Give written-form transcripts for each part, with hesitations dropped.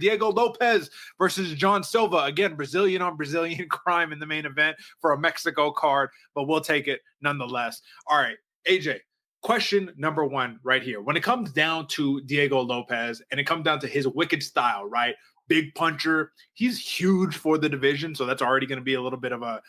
Diego Lopes versus John Silva. Again, Brazilian on Brazilian crime in the main event for a Mexico card, but we'll take it nonetheless. All right, AJ, question number one right here. When it comes down to Diego Lopes and it comes down to his wicked style, right? Big puncher. He's huge for the division, so that's already going to be a little bit of a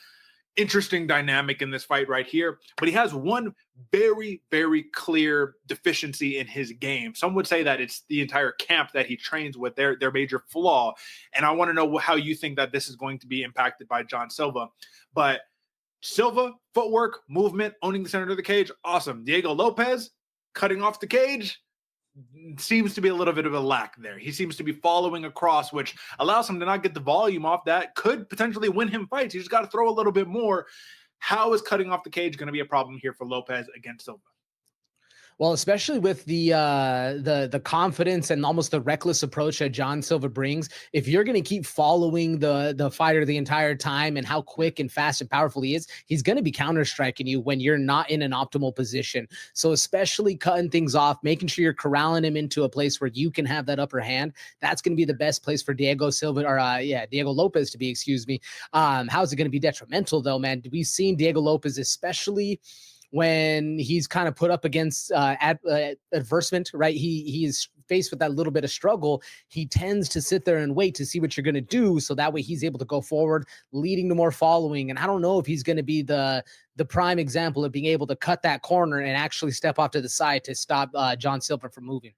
interesting dynamic in this fight right here. But he has one very, very clear deficiency in his game. Some would say that it's the entire camp that he trains with, their major flaw. And I want to know how you think that this is going to be impacted by John Silva. But Silva, footwork, movement, owning the center of the cage, awesome. Diego Lopes, cutting off the cage, seems to be a little bit of a lack there. He seems to be following across, which allows him to not get the volume off that could potentially win him fights. He just got to throw a little bit more. How is cutting off the cage going to be a problem here for Lopes against Silva? Well, especially with the confidence and almost the reckless approach that John Silva brings, if you're going to keep following the fighter the entire time and how quick and fast and powerful he is, he's going to be counter-striking you when you're not in an optimal position. So especially cutting things off, making sure you're corralling him into a place where you can have that upper hand, that's going to be the best place for Diego Lopes to be, excuse me. How's it going to be detrimental though, man? We've seen Diego Lopes, especially when he's kind of put up against adversement, right? He is faced with that little bit of struggle. He tends to sit there and wait to see what you're going to do. So that way he's able to go forward, leading to more following. And I don't know if he's going to be the prime example of being able to cut that corner and actually step off to the side to stop John Silva from moving.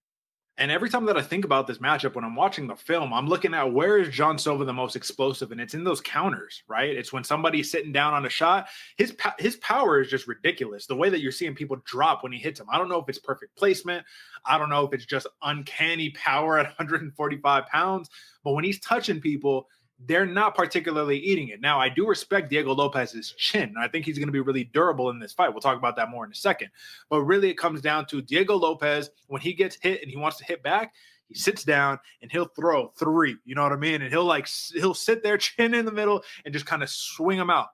And every time that I think about this matchup, when I'm watching the film, I'm looking at where is John Silva the most explosive, and it's in those counters, right? It's when somebody's sitting down on a shot. His power is just ridiculous. The way that you're seeing people drop when he hits them. I don't know if it's perfect placement. I don't know if it's just uncanny power at 145 pounds. But when he's touching people, they're not particularly eating it. Now, I do respect Diego Lopes's chin. I think he's going to be really durable in this fight. We'll talk about that more in a second. But really, it comes down to Diego Lopes. When he gets hit and he wants to hit back, he sits down and he'll throw three. You know what I mean? And he'll sit there, chin in the middle, and just kind of swing them out.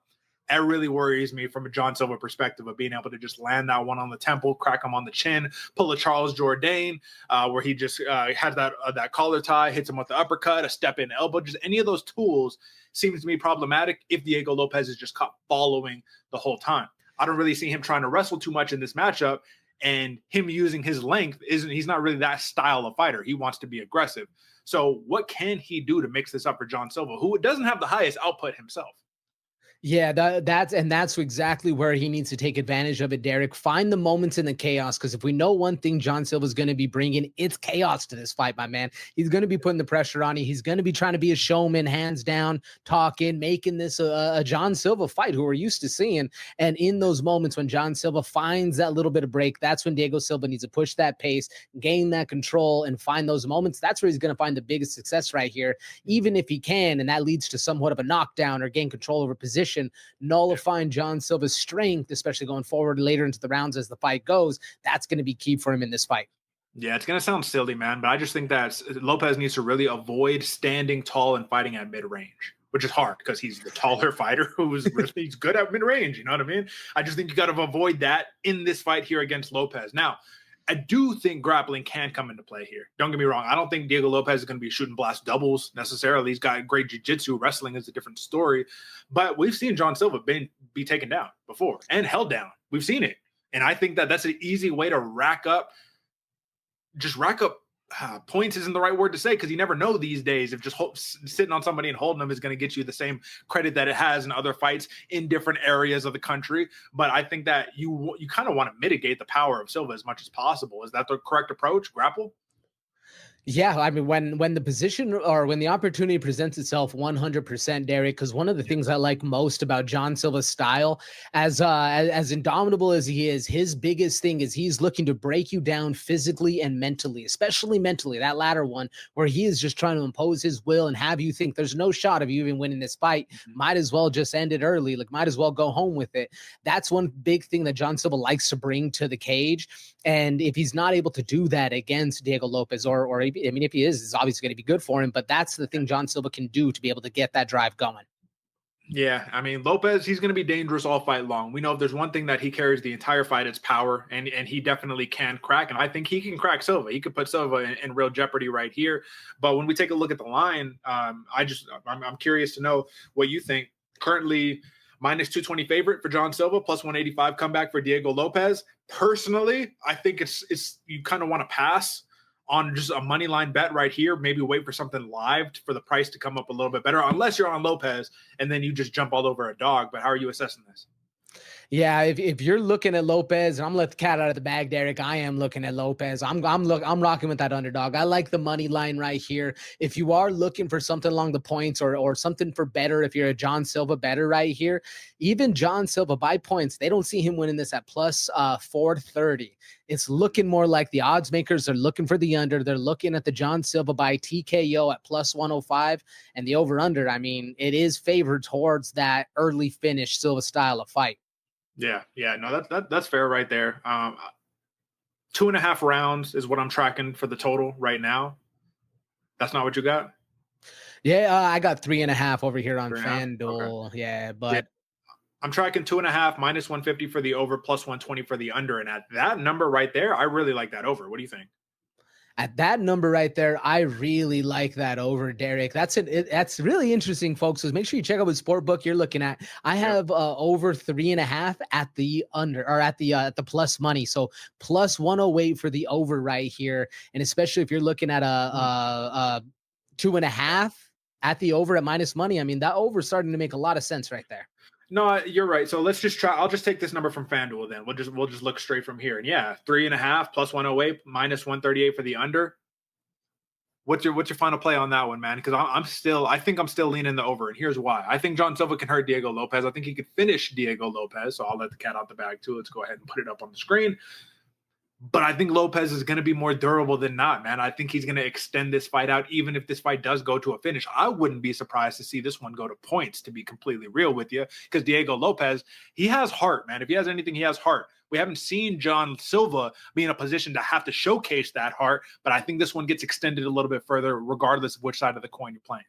That really worries me from a John Silva perspective of being able to just land that one on the temple, crack him on the chin, pull a Charles Jourdain, where he just has that collar tie, hits him with the uppercut, a step-in elbow. Just any of those tools seems to be problematic if Diego Lopes is just caught following the whole time. I don't really see him trying to wrestle too much in this matchup, and him using his length he's not really that style of fighter. He wants to be aggressive. So what can he do to mix this up for John Silva, who doesn't have the highest output himself? Yeah, that's exactly where he needs to take advantage of it, Derek. Find the moments in the chaos, because if we know one thing John Silva is going to be bringing, it's chaos to this fight, my man. He's going to be putting the pressure on you. He's going to be trying to be a showman, hands down, talking, making this a John Silva fight who we're used to seeing. And in those moments when John Silva finds that little bit of break, that's when Diego Silva needs to push that pace, gain that control, and find those moments. That's where he's going to find the biggest success right here, even if he can, and that leads to somewhat of a knockdown or gain control over position, nullifying John Silva's strength, especially going forward later into the rounds as the fight goes. That's going to be key for him in this fight. Yeah, it's going to sound silly, man, but I just think that Lopes needs to really avoid standing tall and fighting at mid-range, which is hard because he's the taller fighter he's good at mid-range. You know what I mean? I just think you got to avoid that in this fight here against Lopes. Now, I do think grappling can come into play here. Don't get me wrong. I don't think Diego Lopes is going to be shooting blast doubles necessarily. He's got great jiu-jitsu. Wrestling is a different story. But we've seen John Silva be taken down before and held down. We've seen it. And I think that that's an easy way to rack up points isn't the right word to say, because you never know these days if just sitting on somebody and holding them is going to get you the same credit that it has in other fights in different areas of the country. But I think that you kind of want to mitigate the power of Silva as much as possible. Is that the correct approach? Grapple? Yeah, I mean, when the position or when the opportunity presents itself, 100%, Derek, because one of the things I like most about John Silva's style, as indomitable as he is, his biggest thing is he's looking to break you down physically and mentally, especially mentally, that latter one, where he is just trying to impose his will and have you think there's no shot of you even winning this fight. Might as well just end it early. Like, might as well go home with it. That's one big thing that John Silva likes to bring to the cage. And if he's not able to do that against Diego Lopes, or I mean, if he is, it's obviously going to be good for him. But that's the thing John Silva can do to be able to get that drive going. Yeah, I mean Lopez, he's going to be dangerous all fight long. We know if there's one thing that he carries the entire fight, it's power, and he definitely can crack. And I think he can crack Silva. He could put Silva in real jeopardy right here. But when we take a look at the line, I'm curious to know what you think. Currently, minus 220 favorite for John Silva, plus 185 comeback for Diego Lopez. Personally, I think it's you kind of want to pass on just a money line bet right here. Maybe wait for something live for the price to come up a little bit better, unless you're on Lopez and then you just jump all over a dog. But how are you assessing this? Yeah, if you're looking at Lopez, and I'm let the cat out of the bag, Derek. I am looking at Lopez. I'm rocking with that underdog. I like the money line right here. If you are looking for something along the points or something for better, if you're a John Silva better right here, even John Silva by points, they don't see him winning this at plus 430. It's looking more like the odds makers are looking for the under. They're looking at the John Silva by TKO at plus 105 and the over under. I mean, it is favored towards that early finish Silva style of fight. Yeah, no, that's fair right there. 2.5 rounds is what I'm tracking for the total right now. That's not what you got. Yeah, I got 3.5 over here on 3.5. Okay. FanDuel. Yeah, Yeah, but I'm tracking 2.5 minus 150 for the over, plus 120 for the under, and at that number right there, I really like that over. What do you think? at that number right there, I really like that over, Derek. That's really interesting, folks. So make sure you check out what sport book you're looking at. I Yep. have over 3.5 at the under or at the plus money. So plus 108 for the over right here. And especially if you're looking at a 2.5 at the over at minus money. I mean, that over is starting to make a lot of sense right there. No, you're right. So let's just try. I'll just take this number from FanDuel then. We'll just look straight from here. And yeah, 3.5 plus 108 minus 138 for the under. What's your final play on that one, man? Because I think I'm still leaning the over, and here's why. I think John Silva can hurt Diego Lopez. I think he could finish Diego Lopez. So I'll let the cat out the bag too. Let's go ahead and put it up on the screen. But I think Lopez is going to be more durable than not, man. I think he's going to extend this fight out, even if this fight does go to a finish. I wouldn't be surprised to see this one go to points, to be completely real with you, because Diego Lopez, he has heart, man. If he has anything, he has heart. We haven't seen John Silva be in a position to have to showcase that heart, but I think this one gets extended a little bit further, regardless of which side of the coin you're playing.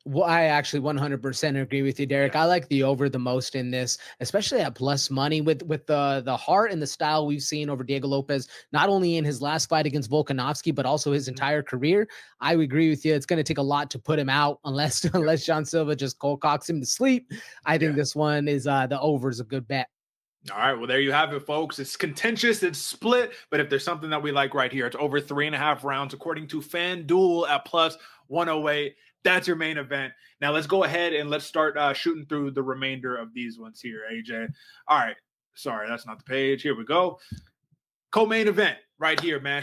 Well, I actually 100% agree with you, Derek. Yeah. I like the over the most in this, especially at plus money with the heart and the style we've seen over Diego Lopez, not only in his last fight against Volkanovski, but also his entire career. I would agree with you. It's going to take a lot to put him out unless John Silva just cold cocks him to sleep. I think Yeah. this one is the over is a good bet. All right. Well, there you have it, folks. It's contentious. It's split. But if there's something that we like right here, it's over 3.5 rounds, according to FanDuel at plus 108. That's your main event. Now let's go ahead and let's start shooting through the remainder of these ones here, AJ. All right. Sorry, that's not the page. Here we go. Co-main event right here, man.